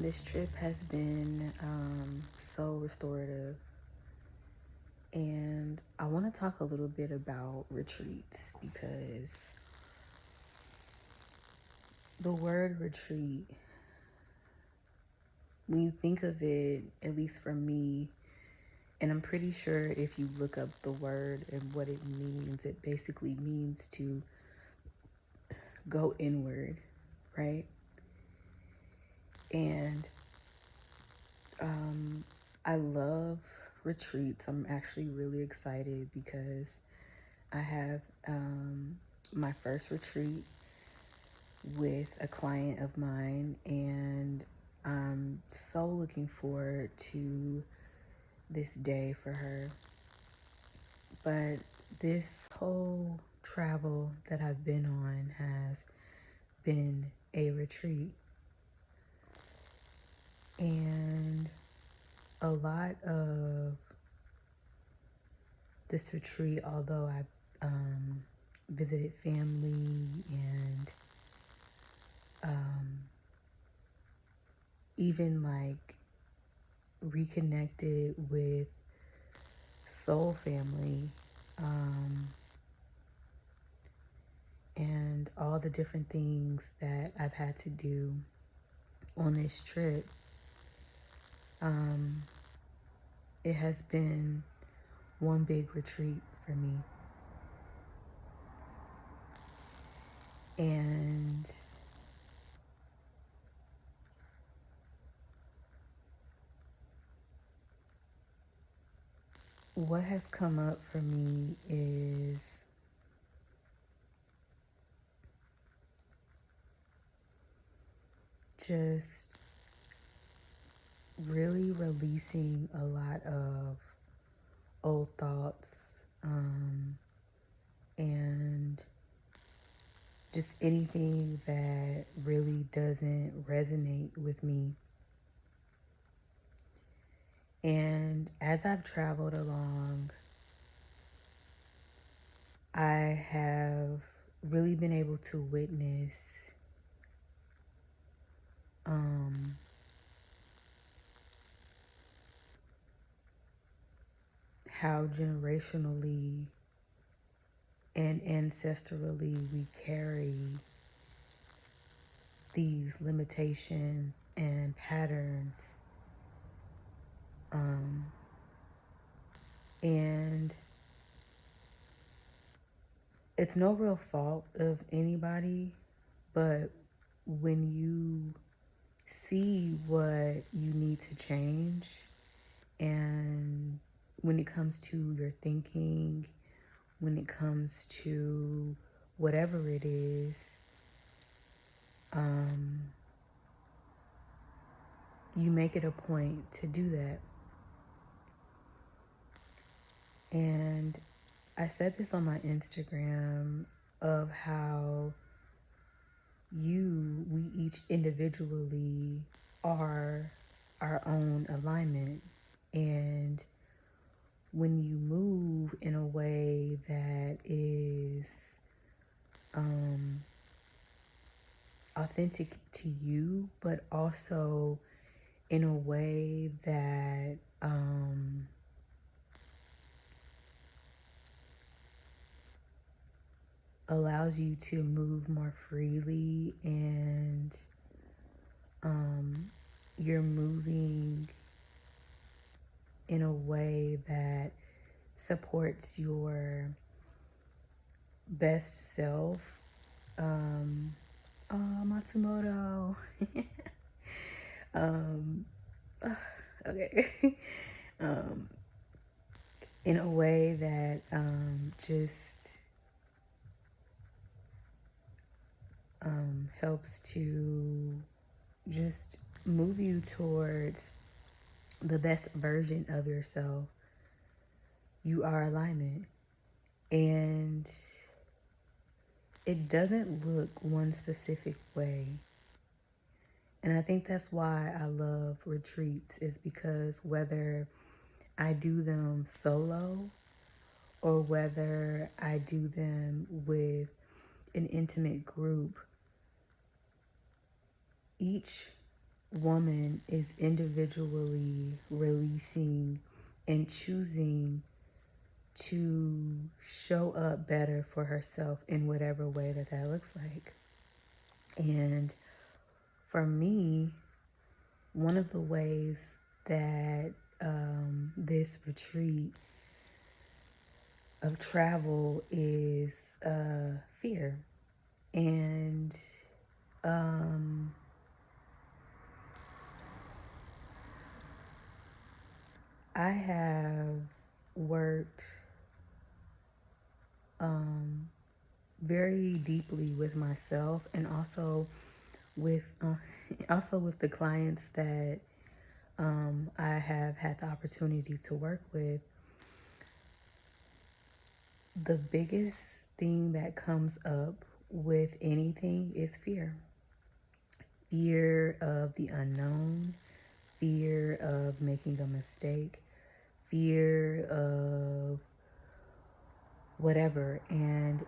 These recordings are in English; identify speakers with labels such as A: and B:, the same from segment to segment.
A: This trip has been so restorative, and I want to talk a little bit about retreats because the word retreat, when you think of it, at least for me, and I'm pretty sure if you look up the word and what it means, it basically means to go inward, right? And I love retreats. I'm actually really excited because I have my first retreat with a client of mine, and I'm so looking forward to this day for her. But this whole travel that I've been on has been a retreat, and a lot of this retreat, although I visited family and um, even like reconnected with soul family, and all the different things that I've had to do on this trip, um, it has been one big retreat for me. And what has come up for me is just really releasing a lot of old thoughts, and just anything that really doesn't resonate with me. And as I've traveled along, I have really been able to witness um, how generationally and ancestrally we carry these limitations and patterns. And it's no real fault of anybody, but when you see what you need to change, and when it comes to your thinking, when it comes to whatever it is, you make it a point to do that. And I said this on my Instagram of how we each individually are our own alignment. And when you move in a way that is authentic to you, but also in a way that allows you to move more freely, and you're moving in a way that supports your best self. Matsumoto. um, okay. um, in a way that just helps to just move you towards the best version of yourself. You are alignment. And it doesn't look one specific way. And I think that's why I love retreats, is because whether I do them solo or whether I do them with an intimate group, each woman is individually releasing and choosing to show up better for herself in whatever way that that looks like. And for me, one of the ways that this retreat of travel is fear. And um, I have worked um, very deeply with myself, and with also with the clients that I have had the opportunity to work with. The biggest thing that comes up with anything is fear. Fear of the unknown, fear of making a mistake, fear of whatever. And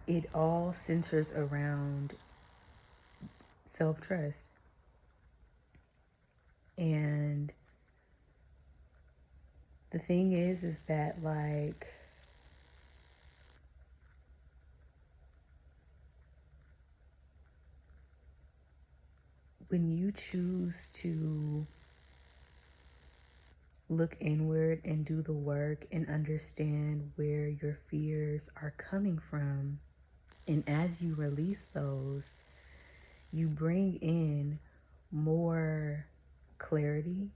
A: it all centers around self trust. And the thing is that, like, when you choose to look inward and do the work and understand where your fears are coming from, and as you release those, you bring in more clarity,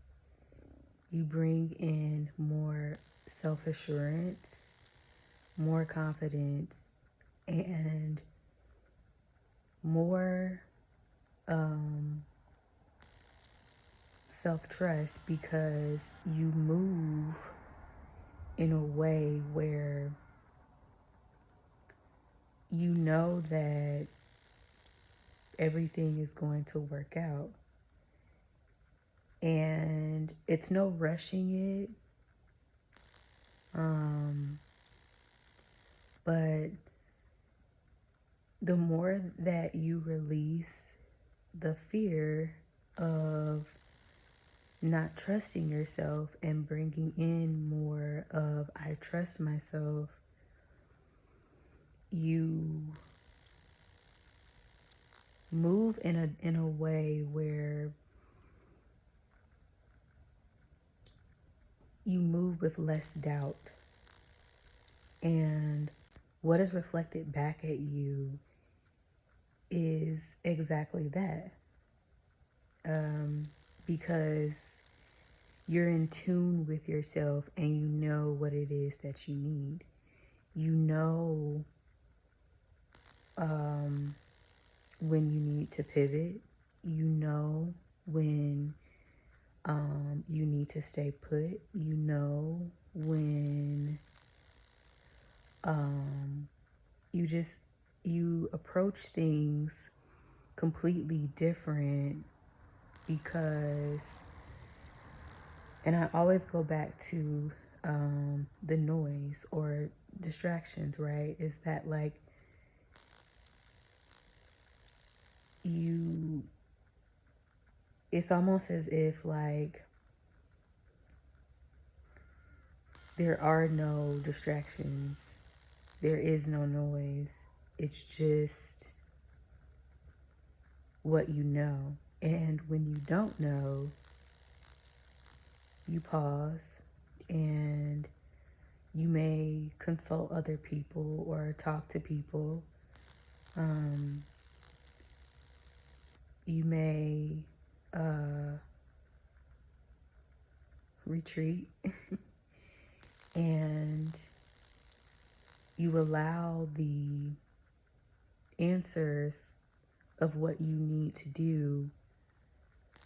A: you bring in more self assurance, more confidence, and more self trust, because you move in a way where you know that everything is going to work out. And it's no rushing it. But the more that you release the fear of not trusting yourself and bringing in more of I trust myself, you move in a way where you move with less doubt. And what is reflected back at you is exactly that. Because you're in tune with yourself and you know what it is that you need. You know when you need to pivot. You know when you need to stay put. You know when you just you approach things completely different, because, and I always go back to the noise or distractions, right? Is that, like, you, it's almost as if, like, there are no distractions, there is no noise, it's just what you know. And when you don't know, you pause and you may consult other people or talk to people. You may retreat and you allow the answers of what you need to do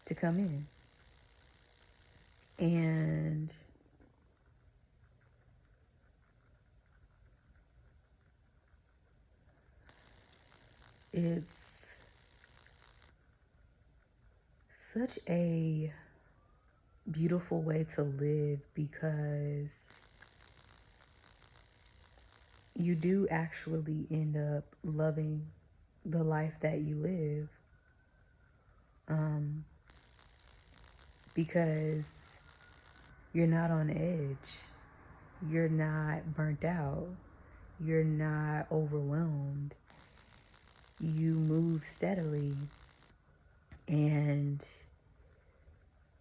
A: to come in. And it's such a beautiful way to live, because you do actually end up loving the life that you live. because you're not on edge. You're not burnt out. You're not overwhelmed. You move steadily, and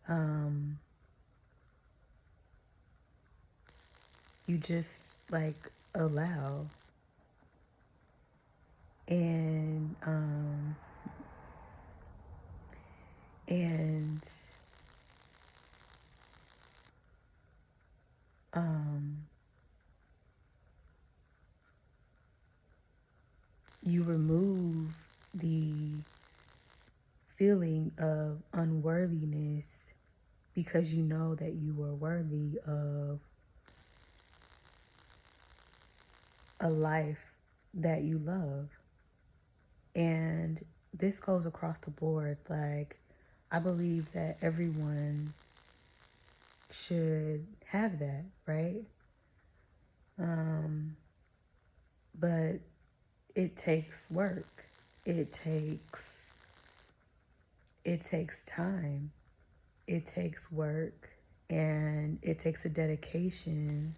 A: um, you just like allow. And and um, you remove the feeling of unworthiness because you know that you are worthy of a life that you love. And this goes across the board. Like, I believe that everyone should have that, right? Um, but it takes work. It takes it takes time. It takes work, and it takes a dedication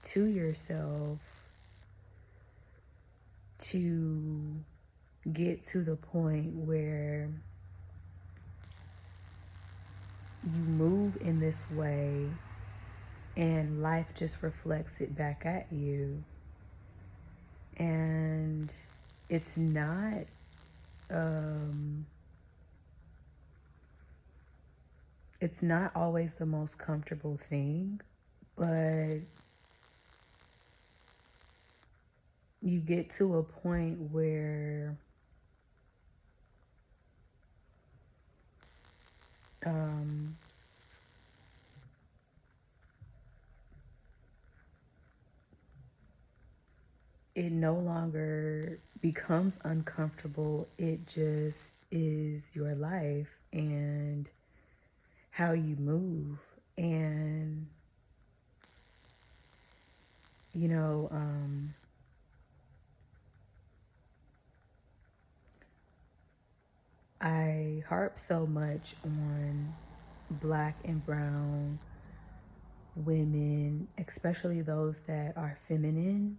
A: to yourself to get to the point where you move in this way and life just reflects it back at you. And it's not um it's not always the most comfortable thing, but you get to a point where um it no longer becomes uncomfortable. It just is your life and how you move. And, you know, I harp so much on black and brown women, especially those that are feminine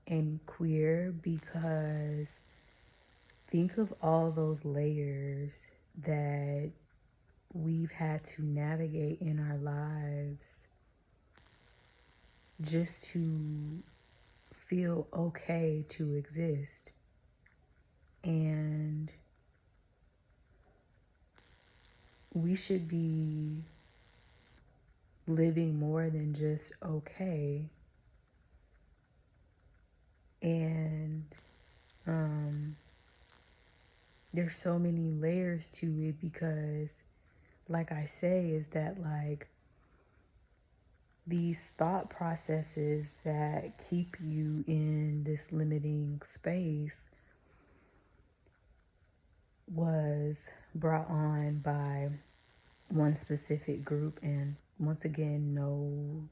A: and queer, because think of all those layers that we've had to navigate in our lives just to feel okay to exist. And we should be living more than just okay. And um, there's so many layers to it because, like I say, is that like these thought processes that keep you in this limiting space was brought on by one specific group. And once again, no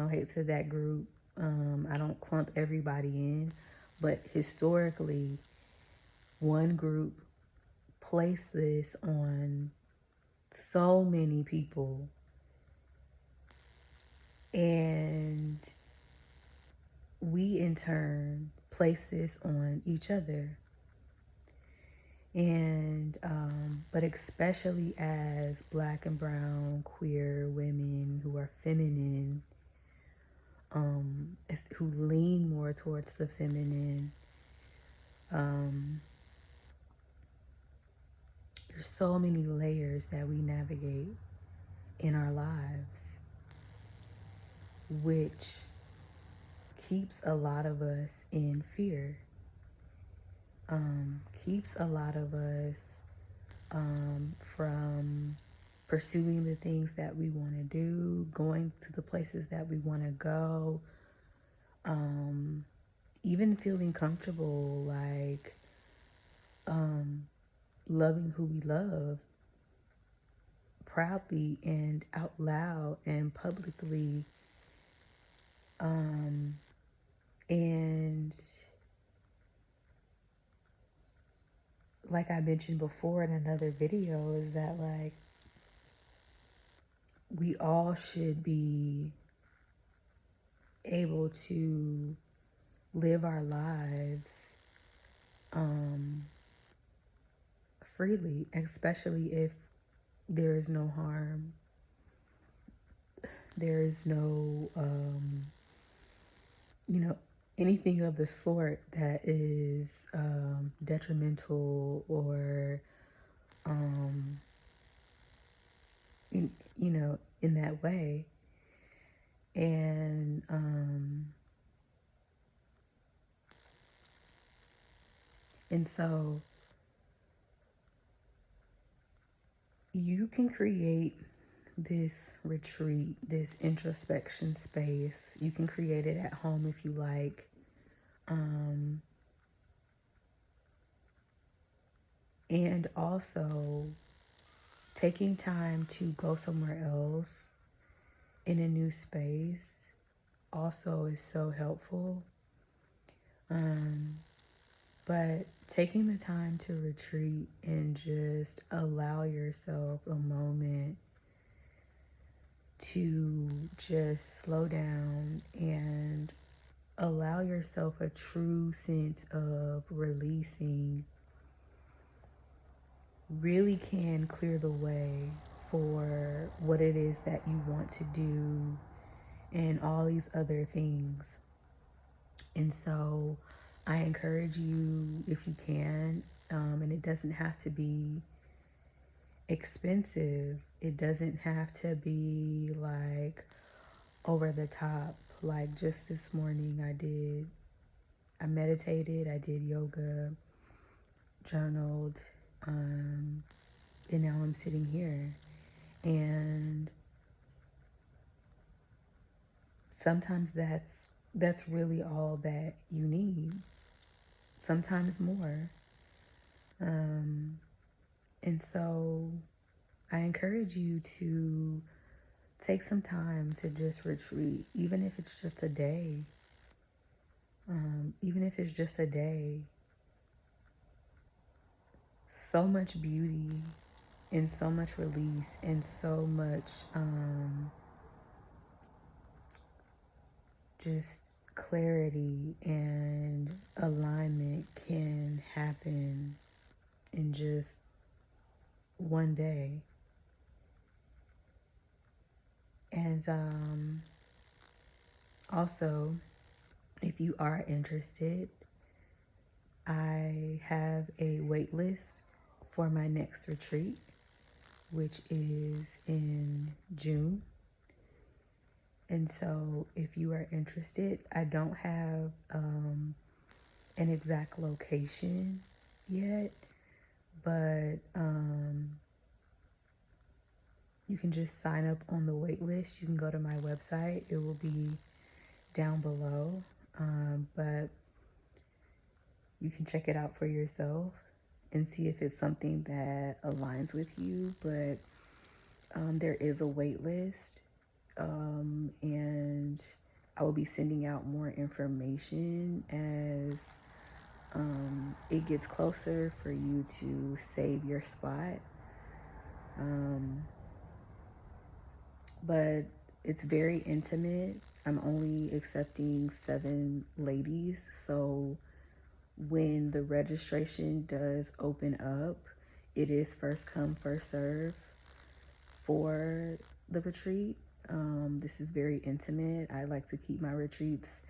A: hate to that group. I don't clump everybody in, but historically one group placed this on so many people, and we in turn place this on each other. And but especially as black and brown queer women who are feminine, who lean more towards the feminine, um, there's so many layers that we navigate in our lives, which keeps a lot of us in fear, keeps a lot of us from pursuing the things that we want to do, going to the places that we want to go, even feeling comfortable, like loving who we love proudly and out loud and publicly, and like I mentioned before in another video, is that like we all should be able to live our lives um, freely, especially if there is no harm, there is no, you know, anything of the sort that is detrimental or, um, in that way. And so you can create this retreat, this introspection space. You can create it at home if you like. Um, and also taking time to go somewhere else in a new space also is so helpful. But taking the time to retreat and just allow yourself a moment to just slow down and allow yourself a true sense of releasing really can clear the way for what it is that you want to do and all these other things. And so I encourage you, if you can, and it doesn't have to be expensive, it doesn't have to be like over the top. Like just this morning, I meditated, I did yoga, journaled, and now I'm sitting here. And sometimes that's really all that you need. Sometimes more. Um, and so I encourage you to take some time to just retreat, even if it's just a day. Even if it's just a day. So much beauty and so much release and so much just clarity and alignment can happen in just one day. And also, if you are interested, I have a wait list for my next retreat, which is in June. And so if you are interested, I don't have an exact location yet, but you can just sign up on the wait list. You can go to my website. It will be down below, but you can check it out for yourself and see if it's something that aligns with you. But there is a wait list, and I will be sending out more information as it gets closer for you to save your spot. But it's very intimate. I'm only accepting 7 ladies, so when the registration does open up, it is first come, first serve for the retreat. This is very intimate. I like to keep my retreats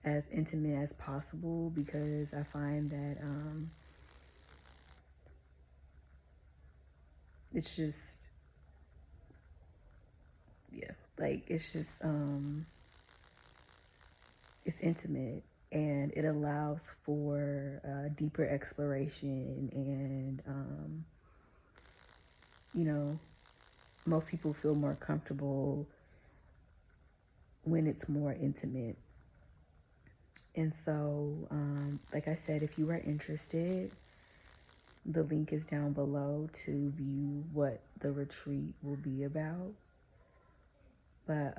A: as intimate as possible because I find that it's just, yeah, like it's just, it's intimate and it allows for deeper exploration and, you know, most people feel more comfortable when it's more intimate. And so, like I said, if you are interested, the link is down below to view what the retreat will be about. But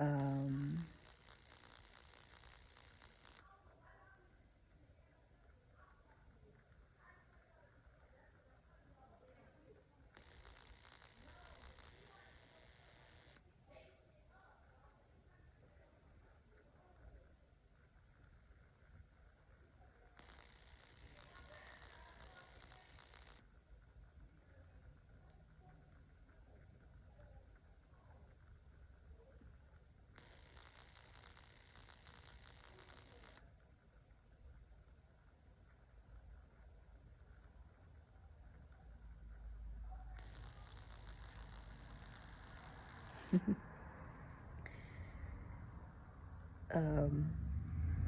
A: um,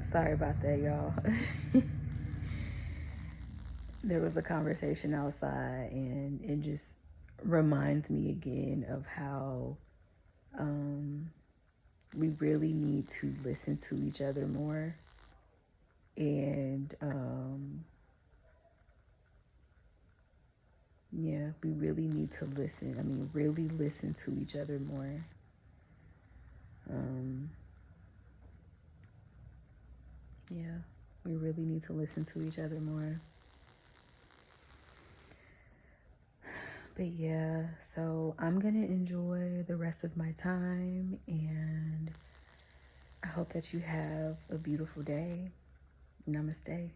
A: Sorry about that, y'all. There was a conversation outside, and it just reminds me again of how we really need to listen to each other more. And yeah, we really need to listen. I mean, really listen to each other more. Um, yeah, we really need to listen to each other more. But yeah, so I'm gonna enjoy the rest of my time, and I hope that you have a beautiful day. Namaste.